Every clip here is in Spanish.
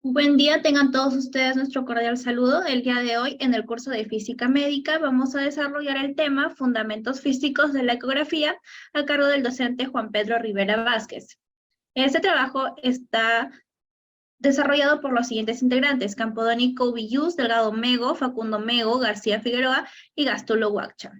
Buen día, tengan todos ustedes nuestro cordial saludo. El día de hoy, en el curso de Física Médica, vamos a desarrollar el tema Fundamentos Físicos de la Ecografía a cargo del docente Juan Pedro Rivera Vázquez. Este trabajo está desarrollado por los siguientes integrantes: Campodónico Villús, Delgado Mego, Facundo Mego, García Figueroa y Gastulo Huaccha.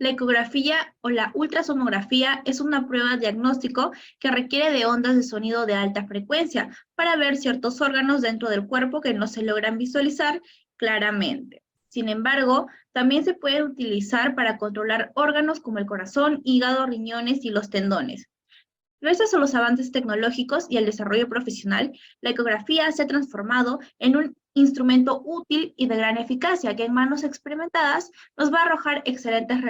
La ecografía o la ultrasonografía es una prueba diagnóstico que requiere de ondas de sonido de alta frecuencia para ver ciertos órganos dentro del cuerpo que no se logran visualizar claramente. Sin embargo, también se puede utilizar para controlar órganos como el corazón, hígado, riñones y los tendones. Gracias a los avances tecnológicos y el desarrollo profesional, la ecografía se ha transformado en un instrumento útil y de gran eficacia que en manos experimentadas nos va a arrojar excelentes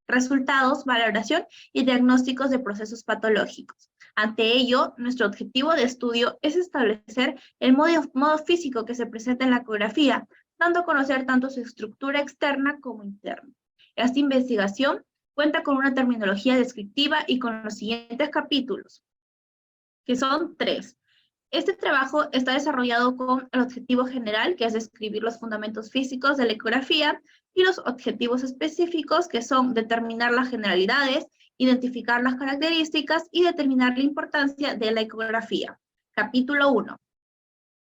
resultados, valoración y diagnósticos de procesos patológicos. Ante ello, nuestro objetivo de estudio es establecer el modo físico que se presenta en la ecografía, dando a conocer tanto su estructura externa como interna. Esta investigación cuenta con una terminología descriptiva y con los siguientes capítulos, que son 3. Este trabajo está desarrollado con el objetivo general, que es describir los fundamentos físicos de la ecografía, y los objetivos específicos, que son determinar las generalidades, identificar las características y determinar la importancia de la ecografía. Capítulo 1.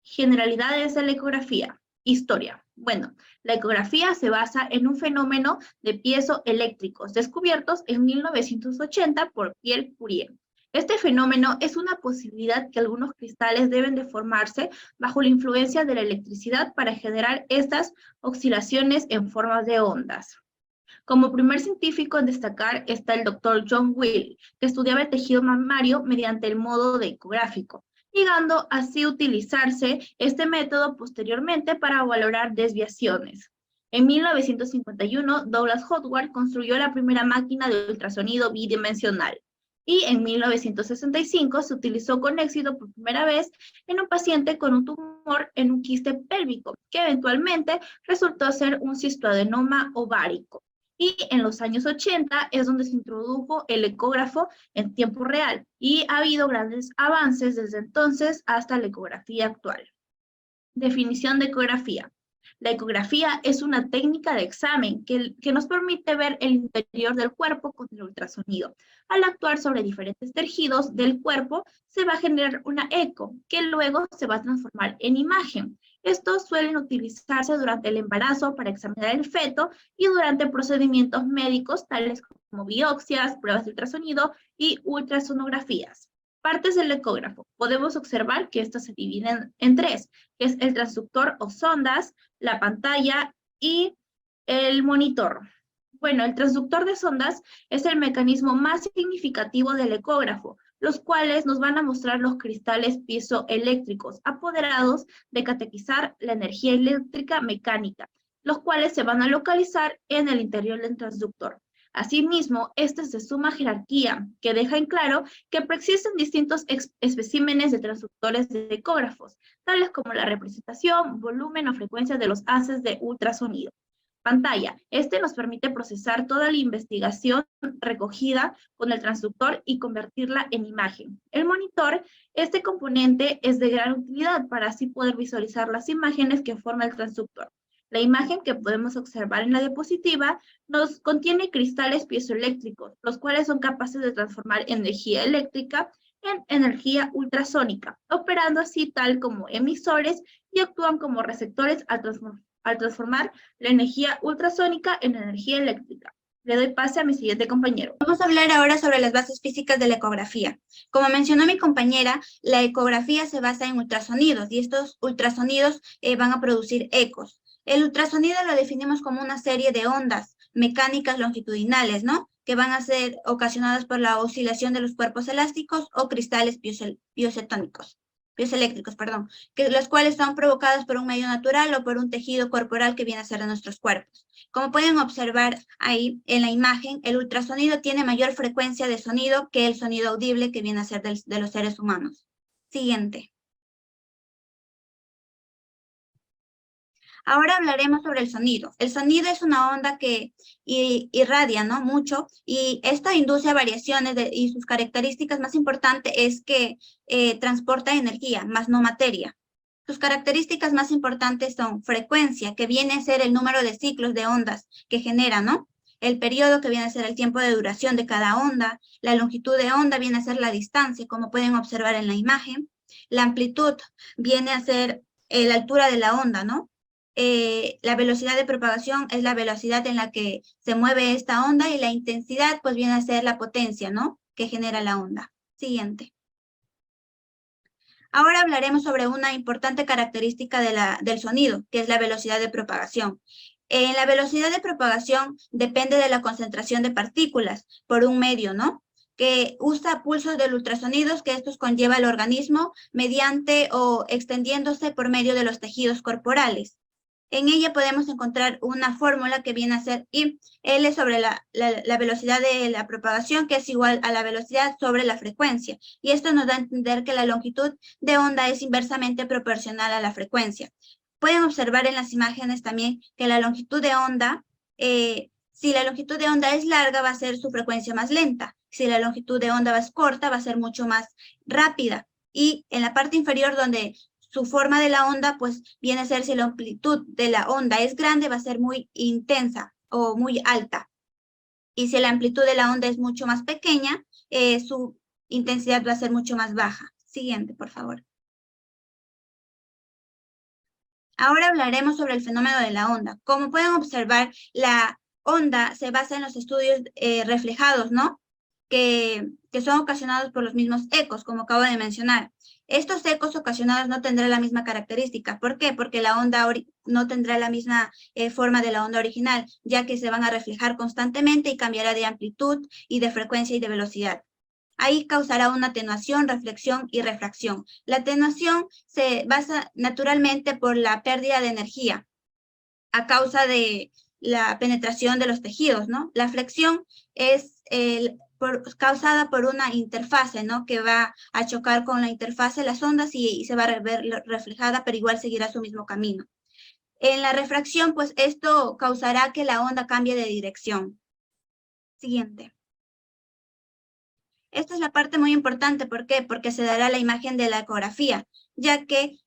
Generalidades de la ecografía. Historia. Bueno, la ecografía se basa en un fenómeno de piezoeléctricos descubiertos en 1980 por Pierre Curie. Este fenómeno es una posibilidad que algunos cristales deben de formarse bajo la influencia de la electricidad para generar estas oscilaciones en formas de ondas. Como primer científico en destacar está el doctor John Wheeler, que estudiaba el tejido mamario mediante el modo de ecográfico, llegando así a utilizarse este método posteriormente para valorar desviaciones. En 1951, Douglas Howard construyó la primera máquina de ultrasonido bidimensional, y en 1965 se utilizó con éxito por primera vez en un paciente con un tumor en un quiste pélvico, que eventualmente resultó ser un cistoadenoma ovárico. Y en los años 80 es donde se introdujo el ecógrafo en tiempo real, y ha habido grandes avances desde entonces hasta la ecografía actual. Definición de ecografía. La ecografía es una técnica de examen que nos permite ver el interior del cuerpo con el ultrasonido. Al actuar sobre diferentes tejidos del cuerpo, se va a generar una eco, que luego se va a transformar en imagen. Estos suelen utilizarse durante el embarazo para examinar el feto y durante procedimientos médicos tales como biopsias, pruebas de ultrasonido y ultrasonografías. Partes del ecógrafo. Podemos observar que estos se dividen en 3, que es el transductor o sondas, la pantalla y el monitor. Bueno, el transductor de sondas es el mecanismo más significativo del ecógrafo, los cuales nos van a mostrar los cristales piezoeléctricos apoderados de catequizar la energía eléctrica mecánica, los cuales se van a localizar en el interior del transductor. Asimismo, esta es de suma jerarquía, que deja en claro que preexisten distintos especímenes de transductores de ecógrafos, tales como la representación, volumen o frecuencia de los haces de ultrasonido. Pantalla. Este nos permite procesar toda la investigación recogida con el transductor y convertirla en imagen. El monitor, este componente es de gran utilidad para así poder visualizar las imágenes que forma el transductor. La imagen que podemos observar en la diapositiva nos contiene cristales piezoeléctricos, los cuales son capaces de transformar energía eléctrica en energía ultrasónica, operando así tal como emisores y actúan como receptores al transformar la energía ultrasónica en energía eléctrica. Le doy pase a mi siguiente compañero. Vamos a hablar ahora sobre las bases físicas de la ecografía. Como mencionó mi compañera, la ecografía se basa en ultrasonidos y estos ultrasonidos van a producir ecos. El ultrasonido lo definimos como una serie de ondas mecánicas longitudinales, ¿no? Que van a ser ocasionadas por la oscilación de los cuerpos elásticos o cristales piezoeléctricos, que las cuales son provocadas por un medio natural o por un tejido corporal que viene a ser de nuestros cuerpos. Como pueden observar ahí en la imagen, el ultrasonido tiene mayor frecuencia de sonido que el sonido audible que viene a ser de los seres humanos. Siguiente. Ahora hablaremos sobre el sonido. El sonido es una onda que irradia, ¿no? Mucho, y esto induce a variaciones y sus características más importantes es que transporta energía, más no materia. Sus características más importantes son frecuencia, que viene a ser el número de ciclos de ondas que genera, ¿no? El periodo, que viene a ser el tiempo de duración de cada onda. La longitud de onda viene a ser la distancia, como pueden observar en la imagen. La amplitud viene a ser la altura de la onda, ¿no? La velocidad de propagación es la velocidad en la que se mueve esta onda, y la intensidad pues viene a ser la potencia, ¿no? Que genera la onda. Siguiente. Ahora hablaremos sobre una importante característica del sonido, que es la velocidad de propagación. La velocidad de propagación depende de la concentración de partículas por un medio, ¿no? Que usa pulsos de ultrasonidos, que estos conlleva al organismo mediante o extendiéndose por medio de los tejidos corporales. En ella podemos encontrar una fórmula que viene a ser I, L sobre la velocidad de la propagación, que es igual a la velocidad sobre la frecuencia. Y esto nos da a entender que la longitud de onda es inversamente proporcional a la frecuencia. Pueden observar en las imágenes también que la longitud de onda, si la longitud de onda es larga, va a ser su frecuencia más lenta. Si la longitud de onda es corta, va a ser mucho más rápida. Y en la parte inferior, donde su forma de la onda, pues viene a ser, si la amplitud de la onda es grande, va a ser muy intensa o muy alta. Y si la amplitud de la onda es mucho más pequeña, su intensidad va a ser mucho más baja. Siguiente, por favor. Ahora hablaremos sobre el fenómeno de la onda. Como pueden observar, la onda se basa en los estudios reflejados, ¿no? Que son ocasionados por los mismos ecos, como acabo de mencionar. Estos ecos ocasionados no tendrán la misma característica. ¿Por qué? Porque la onda no tendrá la misma forma de la onda original, ya que se van a reflejar constantemente y cambiará de amplitud y de frecuencia y de velocidad. Ahí causará una atenuación, reflexión y refracción. La atenuación se basa naturalmente por la pérdida de energía a causa de la penetración de los tejidos, ¿no? La flexión es causada por una interfase, ¿no? Que va a chocar con la interfase de las ondas y se va a ver reflejada, pero igual seguirá su mismo camino. En la refracción, pues esto causará que la onda cambie de dirección. Siguiente. Esta es la parte muy importante. ¿Por qué? Porque se dará la imagen de la ecografía, ya que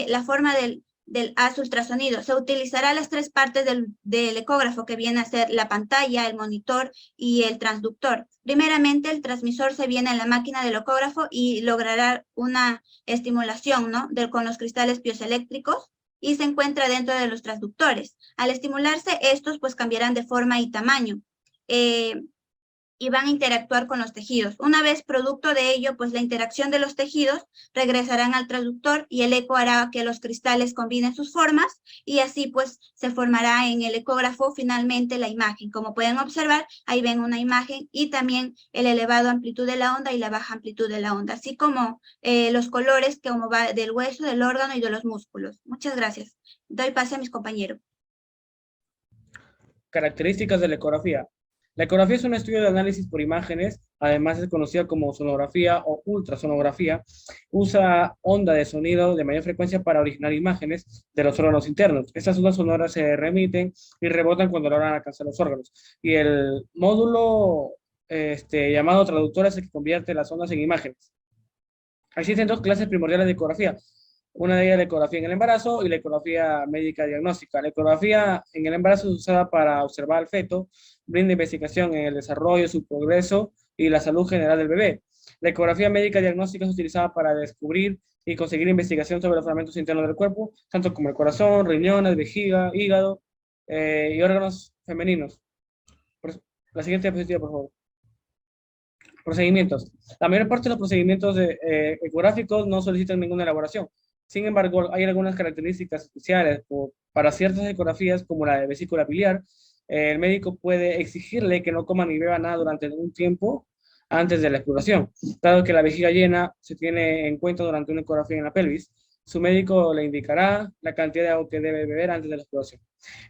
la forma del haz ultrasonido se utilizará las tres partes del ecógrafo, que viene a ser la pantalla, el monitor y el transductor. Primeramente, el transmisor se viene en la máquina del ecógrafo y logrará una estimulación, ¿no? Con los cristales piezoeléctricos, y se encuentra dentro de los transductores. Al estimularse, estos pues cambiarán de forma y tamaño. Y van a interactuar con los tejidos. Una vez producto de ello, pues la interacción de los tejidos regresarán al transductor, y el eco hará que los cristales combinen sus formas, y así pues se formará en el ecógrafo finalmente la imagen. Como pueden observar, ahí ven una imagen y también el elevado amplitud de la onda y la baja amplitud de la onda, así como los colores como va del hueso, del órgano y de los músculos. Muchas gracias. Doy pase a mis compañeros. Características de la ecografía. La ecografía es un estudio de análisis por imágenes, además es conocida como sonografía o ultrasonografía. Usa onda de sonido de mayor frecuencia para originar imágenes de los órganos internos. Estas ondas sonoras se remiten y rebotan cuando logran alcanzar los órganos. Y el módulo llamado traductor es el que convierte las ondas en imágenes. Existen dos clases primordiales de ecografía. Una de ellas es la ecografía en el embarazo y la ecografía médica diagnóstica. La ecografía en el embarazo es usada para observar al feto, brinda investigación en el desarrollo, su progreso y la salud general del bebé. La ecografía médica diagnóstica es utilizada para descubrir y conseguir investigación sobre los fragmentos internos del cuerpo, tanto como el corazón, riñones, vejiga, hígado y órganos femeninos. La siguiente diapositiva, por favor. Procedimientos. La mayor parte de los procedimientos ecográficos no solicitan ninguna elaboración. Sin embargo, hay algunas características especiales para ciertas ecografías, como la de vesícula biliar. El médico puede exigirle que no coma ni beba nada durante un tiempo antes de la exploración. Dado que la vejiga llena se tiene en cuenta durante una ecografía en la pelvis, su médico le indicará la cantidad de agua que debe beber antes de la exploración.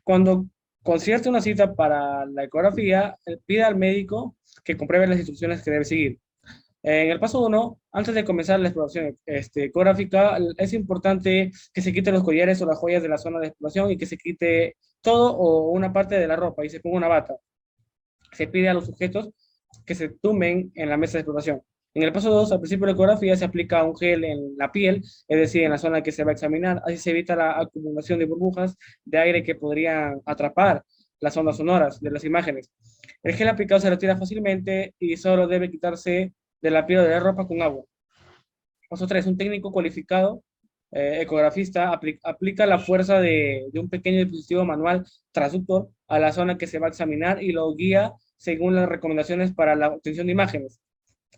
Cuando concierte una cita para la ecografía, pida al médico que compruebe las instrucciones que debe seguir. En el paso 1, antes de comenzar la exploración ecográfica, es importante que se quiten los collares o las joyas de la zona de exploración y que se quite todo o una parte de la ropa y se ponga una bata. Se pide a los sujetos que se tumben en la mesa de exploración. En el paso 2, al principio de la ecografía, se aplica un gel en la piel, es decir, en la zona que se va a examinar. Así se evita la acumulación de burbujas de aire que podrían atrapar las ondas sonoras de las imágenes. El gel aplicado se retira fácilmente y solo debe quitarse de la piel o de la ropa con agua. Paso 3, un técnico cualificado, ecografista, aplica la fuerza de un pequeño dispositivo manual transductor a la zona que se va a examinar y lo guía según las recomendaciones para la obtención de imágenes.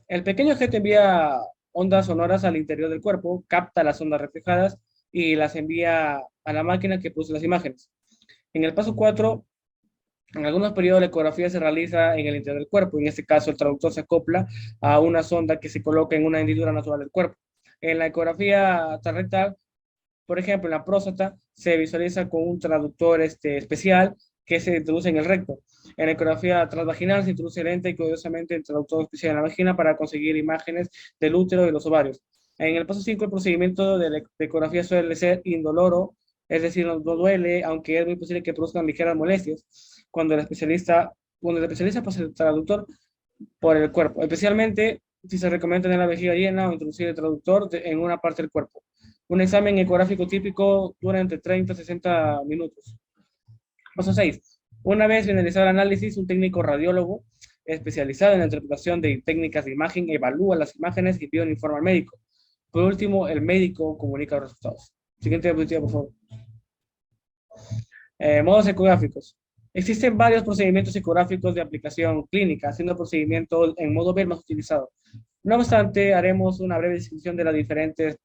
El pequeño objeto envía ondas sonoras al interior del cuerpo, capta las ondas reflejadas y las envía a la máquina que produce las imágenes. En el paso 4, en algunos periodos la ecografía se realiza en el interior del cuerpo. En este caso, el traductor se acopla a una sonda que se coloca en una hendidura natural del cuerpo. En la ecografía rectal, por ejemplo, en la próstata, se visualiza con un traductor especial que se introduce en el recto. En la ecografía transvaginal se introduce lenta y cuidadosamente el traductor especial en la vagina para conseguir imágenes del útero y los ovarios. En el paso 5, el procedimiento de la ecografía suele ser indoloro, es decir, no duele, aunque es muy posible que produzcan ligeras molestias cuando el especialista pasa el traductor por el cuerpo, especialmente si se recomienda tener la vejiga llena o introducir el traductor en una parte del cuerpo. Un examen ecográfico típico dura entre 30 y 60 minutos. Paso 6. Una vez finalizado el análisis, un técnico radiólogo especializado en la interpretación de técnicas de imagen evalúa las imágenes y envía un informe al médico. Por último, el médico comunica los resultados. Siguiente diapositiva, por favor. Modos ecográficos. Existen varios procedimientos ecográficos de aplicación clínica, siendo el procedimiento en modo B el más utilizado. No obstante, haremos una breve descripción de los diferentes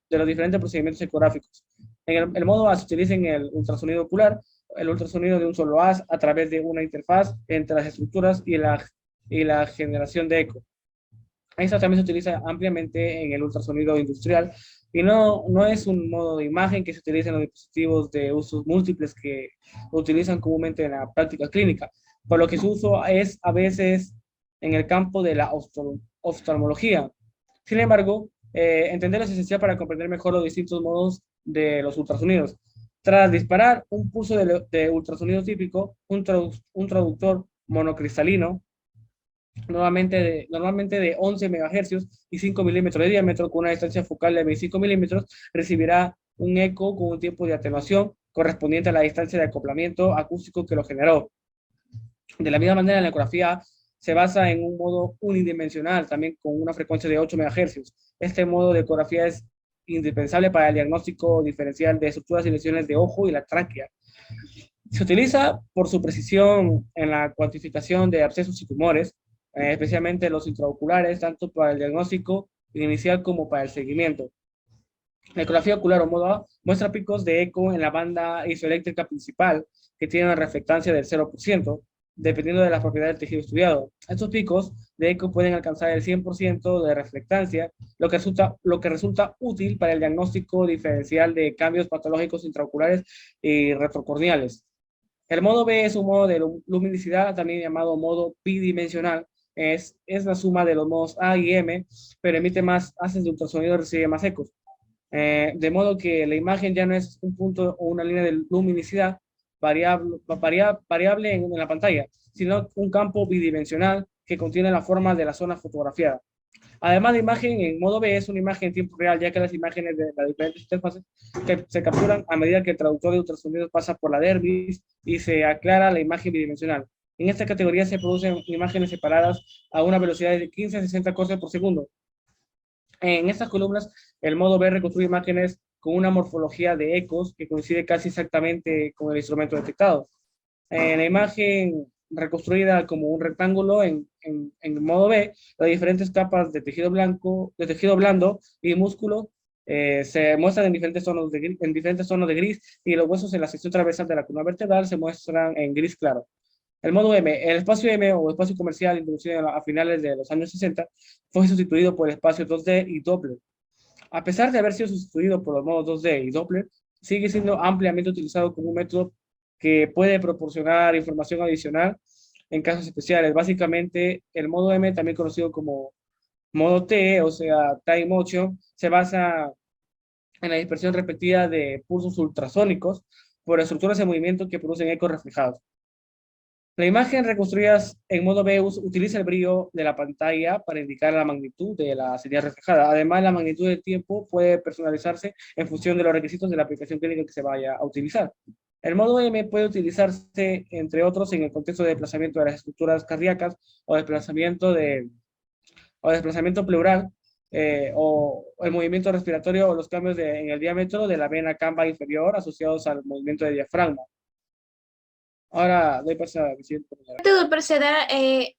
procedimientos ecográficos. En el modo A se utiliza en el ultrasonido ocular, el ultrasonido de un solo haz a través de una interfaz entre las estructuras y la generación de eco. Esta también se utiliza ampliamente en el ultrasonido industrial y no es un modo de imagen que se utiliza en los dispositivos de usos múltiples que utilizan comúnmente en la práctica clínica, por lo que su uso es a veces en el campo de la oftalmología. Sin embargo, entender es esencial para comprender mejor los distintos modos de los ultrasonidos. Tras disparar un pulso de ultrasonido típico, un traductor monocristalino, normalmente de 11 MHz y 5 milímetros de diámetro, con una distancia focal de 25 milímetros, recibirá un eco con un tiempo de atenuación correspondiente a la distancia de acoplamiento acústico que lo generó. De la misma manera, la ecografía se basa en un modo unidimensional, también con una frecuencia de 8 MHz. Este modo de ecografía es indispensable para el diagnóstico diferencial de estructuras y lesiones de ojo y la tráquea. Se utiliza por su precisión en la cuantificación de abscesos y tumores, especialmente los intraoculares, tanto para el diagnóstico inicial como para el seguimiento. La ecografía ocular o modo A muestra picos de eco en la banda isoeléctrica principal que tiene una reflectancia del 0%, dependiendo de las propiedades del tejido estudiado. Estos picos de eco pueden alcanzar el 100% de reflectancia, lo que resulta útil para el diagnóstico diferencial de cambios patológicos intraoculares y retrocorneales. El modo B es un modo de luminosidad, también llamado modo bidimensional. Es la suma de los modos A y M, pero emite más haces de ultrasonido y recibe más ecos. De modo que la imagen ya no es un punto o una línea de luminosidad variable en la pantalla, sino un campo bidimensional que contiene la forma de la zona fotografiada. Además, la imagen en modo B es una imagen en tiempo real, ya que las imágenes de las diferentes interfaces se capturan a medida que el traductor de ultrasonidos pasa por la dermis y se aclara la imagen bidimensional. En esta categoría se producen imágenes separadas a una velocidad de 15 a 60 cortes por segundo. En estas columnas, el modo B reconstruye imágenes con una morfología de ecos que coincide casi exactamente con el instrumento detectado. La imagen reconstruida como un rectángulo en modo B, las diferentes capas de tejido blando y músculo se muestran en diferentes tonos de gris y los huesos en la sección transversal de la columna vertebral se muestran en gris claro. El modo M, el espacio M o espacio comercial introducido a finales de los años 60 fue sustituido por el espacio 2D y Doppler. A pesar de haber sido sustituido por los modos 2D y Doppler, sigue siendo ampliamente utilizado como un método que puede proporcionar información adicional en casos especiales. Básicamente, el modo M, también conocido como Modo T, o sea, time motion, se basa en la dispersión repetida de pulsos ultrasónicos por estructuras de movimiento que producen ecos reflejados. La imagen reconstruida en modo Veus utiliza el brillo de la pantalla para indicar la magnitud de la señal reflejada. Además, la magnitud del tiempo puede personalizarse en función de los requisitos de la aplicación clínica que se vaya a utilizar. El modo M puede utilizarse, entre otros, en el contexto de desplazamiento de las estructuras cardíacas o desplazamiento pleural, o el movimiento respiratorio o los cambios en el diámetro de la vena cava inferior asociados al movimiento de diafragma. Ahora doy paso a Vicente. Método proceder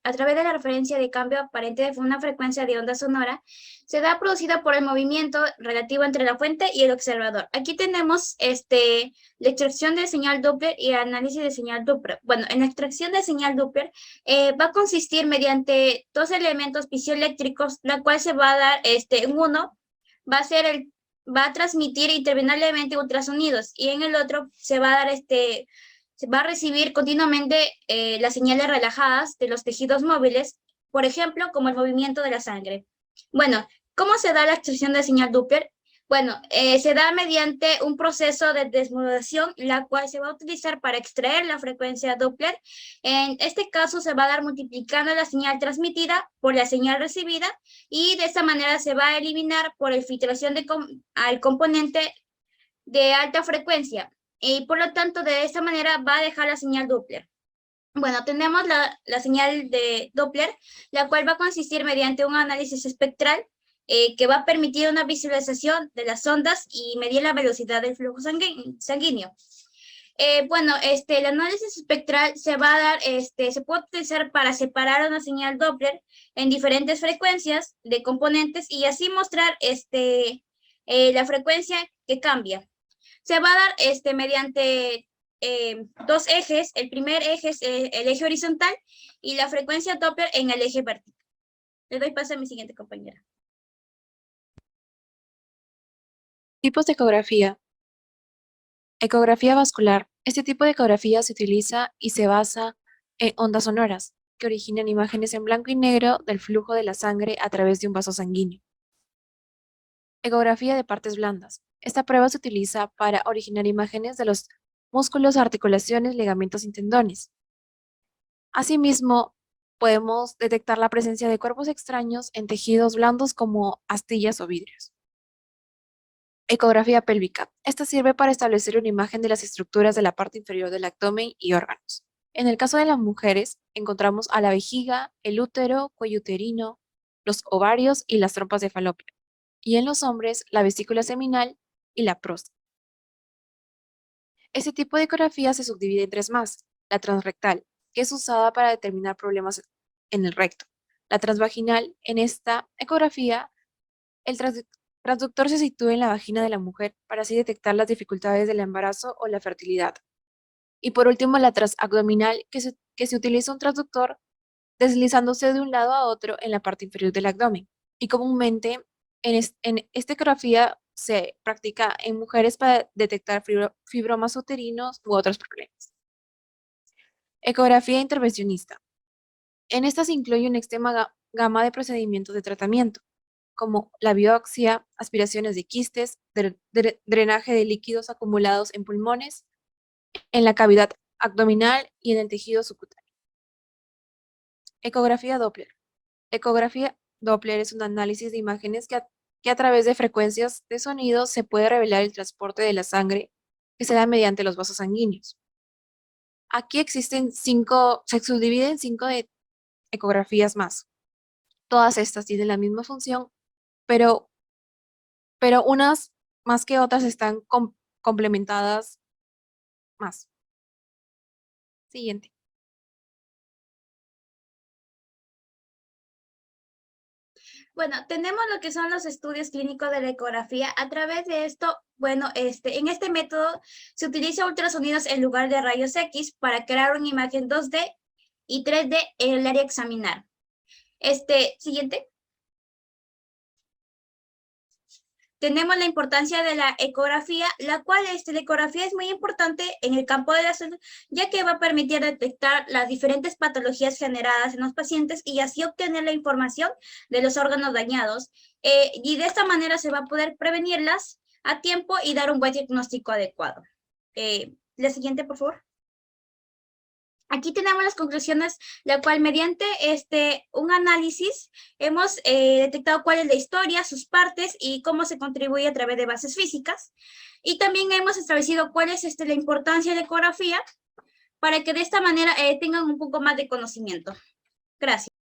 a través de la referencia de cambio aparente de una frecuencia de onda sonora se da producida por el movimiento relativo entre la fuente y el observador. Aquí tenemos la extracción de señal Doppler y el análisis de señal Doppler. Bueno, en la extracción de señal Doppler va a consistir mediante dos elementos piezoeléctricos, la cual se va a dar, en uno va a transmitir interminablemente ultrasonidos y en el otro se va a dar se va a recibir continuamente las señales relajadas de los tejidos móviles, por ejemplo, como el movimiento de la sangre. Bueno, ¿cómo se da la extracción de señal Doppler? Bueno, se da mediante un proceso de desmodulación, la cual se va a utilizar para extraer la frecuencia Doppler. En este caso, se va a dar multiplicando la señal transmitida por la señal recibida y de esta manera se va a eliminar por infiltración al componente de alta frecuencia. Y por lo tanto, de esta manera va a dejar la señal Doppler. Bueno, tenemos la señal de Doppler, la cual va a consistir mediante un análisis espectral que va a permitir una visualización de las ondas y medir la velocidad del flujo sanguíneo. Bueno, el análisis espectral se va a dar, se puede utilizar para separar una señal Doppler en diferentes frecuencias de componentes y así mostrar la frecuencia que cambia. Se va a dar mediante dos ejes. El primer eje es el eje horizontal y la frecuencia Doppler en el eje vertical. Le doy paso a mi siguiente compañera. Tipos de ecografía. Ecografía vascular. Este tipo de ecografía se utiliza y se basa en ondas sonoras, que originan imágenes en blanco y negro del flujo de la sangre a través de un vaso sanguíneo. Ecografía de partes blandas. Esta prueba se utiliza para originar imágenes de los músculos, articulaciones, ligamentos y tendones. Asimismo, podemos detectar la presencia de cuerpos extraños en tejidos blandos como astillas o vidrios. Ecografía pélvica. Esta sirve para establecer una imagen de las estructuras de la parte inferior del abdomen y órganos. En el caso de las mujeres, encontramos a la vejiga, el útero, cuello uterino, los ovarios y las trompas de falopio. Y en los hombres, la vesícula seminal y la próstata. Este tipo de ecografía se subdivide en tres más. La transrectal, que es usada para determinar problemas en el recto. La transvaginal, en esta ecografía, el transductor se sitúa en la vagina de la mujer para así detectar las dificultades del embarazo o la fertilidad. Y por último, la transabdominal, que se utiliza un transductor deslizándose de un lado a otro en la parte inferior del abdomen. Y comúnmente en esta ecografía se practica en mujeres para detectar fibromas uterinos u otros problemas. Ecografía intervencionista. En esta se incluye una extrema gama de procedimientos de tratamiento, como la biopsia, aspiraciones de quistes, drenaje de líquidos acumulados en pulmones, en la cavidad abdominal y en el tejido subcutáneo. Ecografía Doppler. Ecografía Doppler es un análisis de imágenes que a través de frecuencias de sonido se puede revelar el transporte de la sangre que se da mediante los vasos sanguíneos. Aquí existen se subdividen 5 de ecografías más. Todas estas tienen la misma función, pero unas más que otras están complementadas más. Siguiente. Bueno, tenemos lo que son los estudios clínicos de la ecografía. A través de esto, bueno, en este método se utiliza ultrasonidos en lugar de rayos X para crear una imagen 2D y 3D en el área a examinar. Siguiente. tenemos la importancia de la ecografía, la cual la ecografía es muy importante en el campo de la salud, ya que va a permitir detectar las diferentes patologías generadas en los pacientes y así obtener la información de los órganos dañados. Y de esta manera se va a poder prevenirlas a tiempo y dar un buen diagnóstico adecuado. La siguiente, por favor. Aquí tenemos las conclusiones, la cual mediante un análisis hemos detectado cuál es la historia, sus partes y cómo se contribuye a través de bases físicas. Y también hemos establecido cuál es la importancia de la ecografía para que de esta manera tengan un poco más de conocimiento. Gracias.